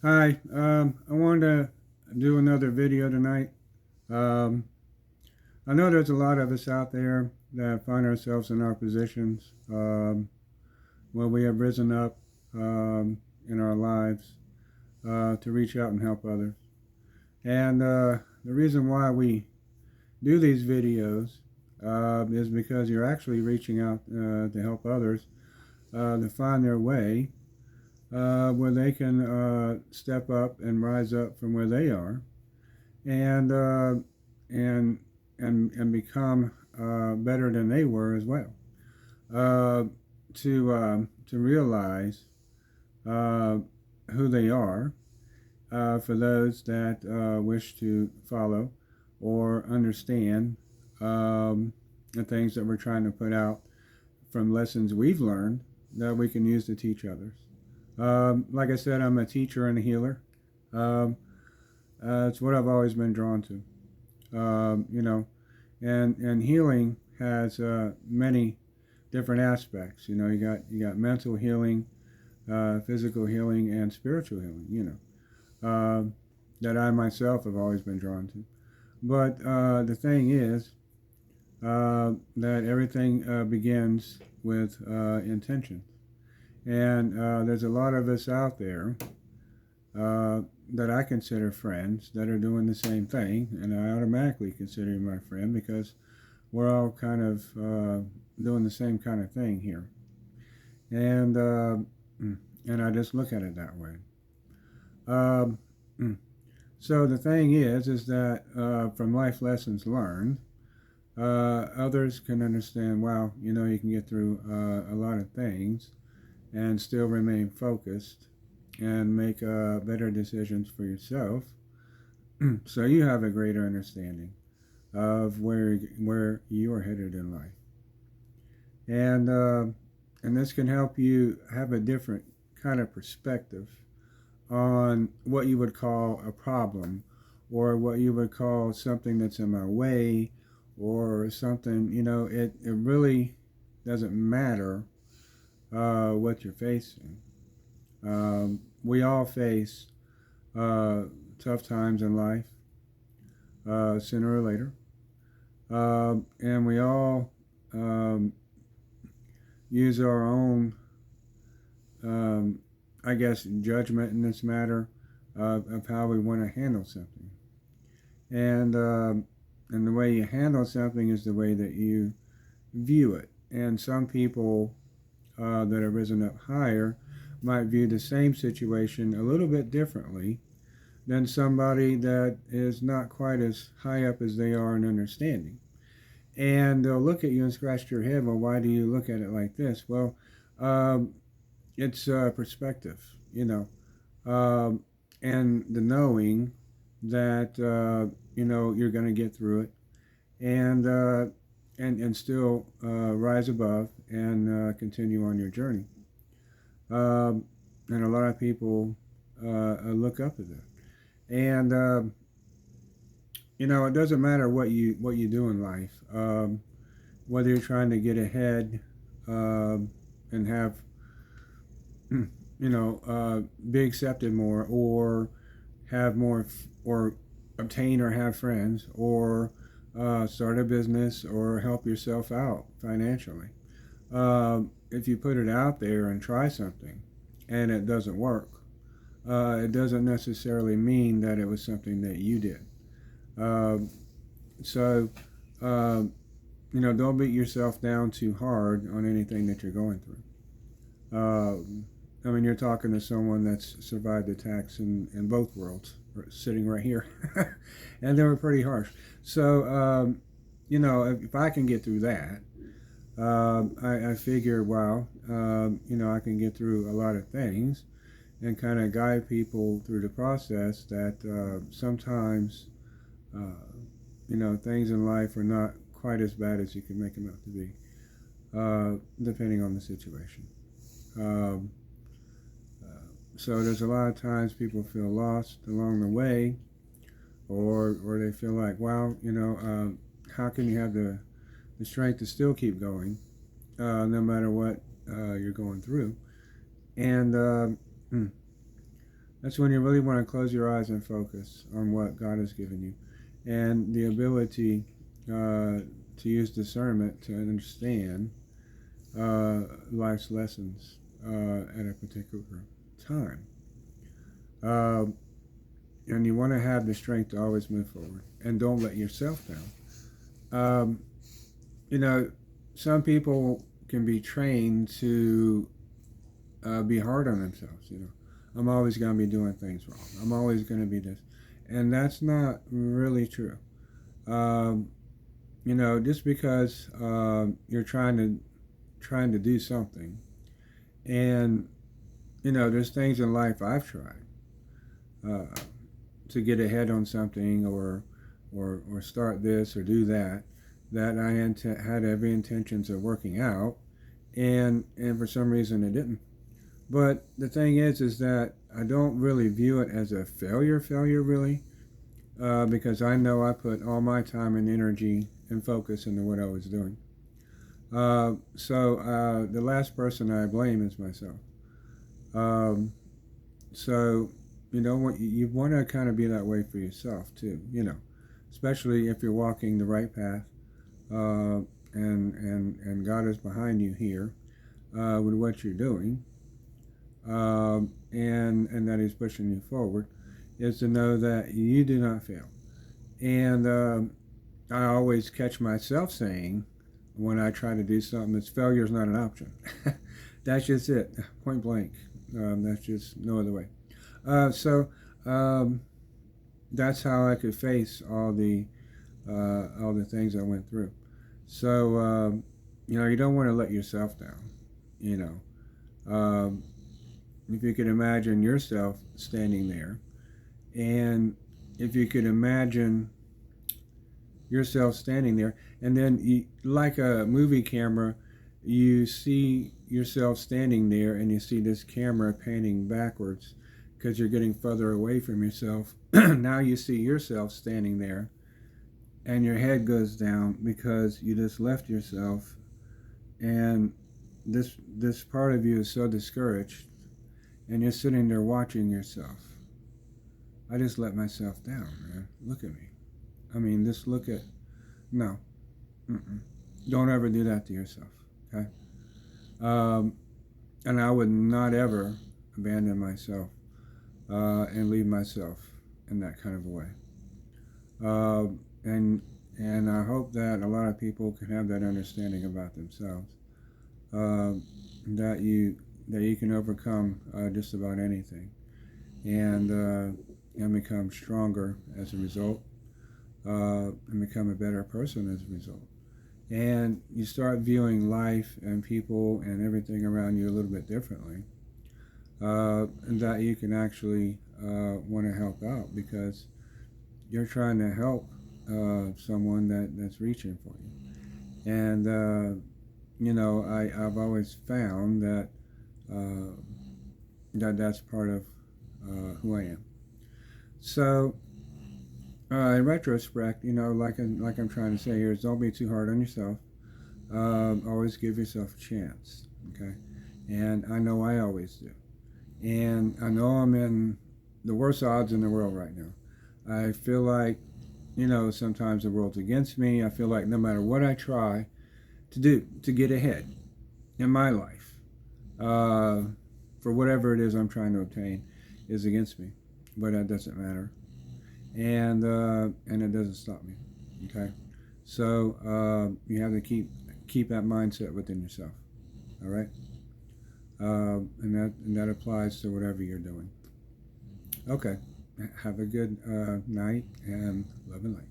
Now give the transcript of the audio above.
Hi, I wanted to do another video tonight. Um, I know there's a lot of us out there that find ourselves in our positions where we have risen up in our lives to reach out and help others. And the reason why we do these videos is because you're actually reaching out to help others to find their way where they can step up and rise up from where they are and and and become better than they were as well. Uh, to realize uh, who they are for those that wish to follow or understand the things that we're trying to put out from lessons we've learned that we can use to teach others. Like I said, I'm a teacher and a healer. Um, it's what I've always been drawn to. You know, and healing has many different aspects. You got mental healing, physical healing, and spiritual healing. That I myself have always been drawn to. But the thing is that everything begins with intention, and there's a lot of us out there uh, that I consider friends that are doing the same thing, and I automatically consider you my friend because we're all kind of doing the same kind of thing here, and and I just look at it that way. Um, so the thing is that from life lessons learned, others can understand. Wow, you can get through a lot of things and still remain focused and make better decisions for yourself. So you have a greater understanding of where you are headed in life, and this can help you have a different kind of perspective on what you would call a problem, or what you would call something that's in my way, or something. It really doesn't matter what you're facing. We all face uh, tough times in life sooner or later. And we all um, use our own, um, I guess, judgment in this matter of how we want to handle something. And the way you handle something is the way that you view it. And some people that have risen up higher might view the same situation a little bit differently than somebody that is not quite as high up as they are in understanding. And they'll look at you and scratch your head. Well, why do you look at it like this? Well, um, it's perspective, and the knowing that you're going to get through it, and and still rise above and continue on your journey. Um, and a lot of people look up at that. And it doesn't matter what you do in life, whether you're trying to get ahead and have be accepted more, or have more, or obtain or have friends, or start a business, or help yourself out financially. If you put it out there and try something and it doesn't work, it doesn't necessarily mean that it was something that you did. Um, so, um, don't beat yourself down too hard on anything that you're going through. I mean, you're talking to someone that's survived attacks in both worlds, sitting right here, and they were pretty harsh. So, if I can get through that, I figure, wow, I can get through a lot of things and kind of guide people through the process that sometimes, things in life are not quite as bad as you can make them out to be, depending on the situation. Um, so there's a lot of times people feel lost along the way, or they feel like, wow, how can you have the strength to still keep going, no matter what you're going through? And That's when you really want to close your eyes and focus on what God has given you, and the ability to use discernment to understand life's lessons at a particular time. And you want to have the strength to always move forward and don't let yourself down. You know, some people can be trained to be hard on themselves. You know, I'm always going to be doing things wrong. I'm always going to be this. And that's not really true. You know, just because you're trying to do something, and you know, there's things in life I've tried to get ahead on something, or start this or do that I had every intentions of working out, and for some reason it didn't. But the thing is that I don't really view it as a failure really, because I know I put all my time and energy and focus into what I was doing. So the last person I blame is myself. So you know, you want to kind of be that way for yourself too. You know, especially if you're walking the right path, and God is behind you here with what you're doing, and that He's pushing you forward, is to know that you do not fail. And I always catch myself saying, when I try to do something, it's failure is not an option. That's just it, point blank. That's just no other way. So that's how I could face all the things I went through. So you know, you don't want to let yourself down. You know, if you could imagine yourself standing there, and if you could imagine yourself standing there, and then you, like a movie camera, you see yourself standing there, and you see this camera panning backwards because you're getting further away from yourself. Now you see yourself standing there, and your head goes down because you just left yourself, and this part of you is so discouraged, and you're sitting there watching yourself. I just let myself down, man. Look at me. I mean, just look at, no. Don't ever do that to yourself, okay? And I would not ever abandon myself and leave myself in that kind of a way. And I hope that a lot of people can have that understanding about themselves, that you can overcome just about anything, and become stronger as a result, and become a better person as a result. And you start viewing life and people and everything around you a little bit differently, and that you can actually want to help out because you're trying to help someone that's reaching for you. And you know, I've always found that that's part of who I am. So in retrospect, you know, like I'm trying to say here, is don't be too hard on yourself. Always give yourself a chance, okay? And I know I always do. And I know I'm in the worst odds in the world right now. I feel like, you know, sometimes the world's against me. I feel like no matter what I try to do to get ahead in my life, for whatever it is I'm trying to obtain, is against me. But that doesn't matter. And it doesn't stop me. Okay, so you have to keep that mindset within yourself. All right, and that applies to whatever you're doing. Okay, have a good night and love and light.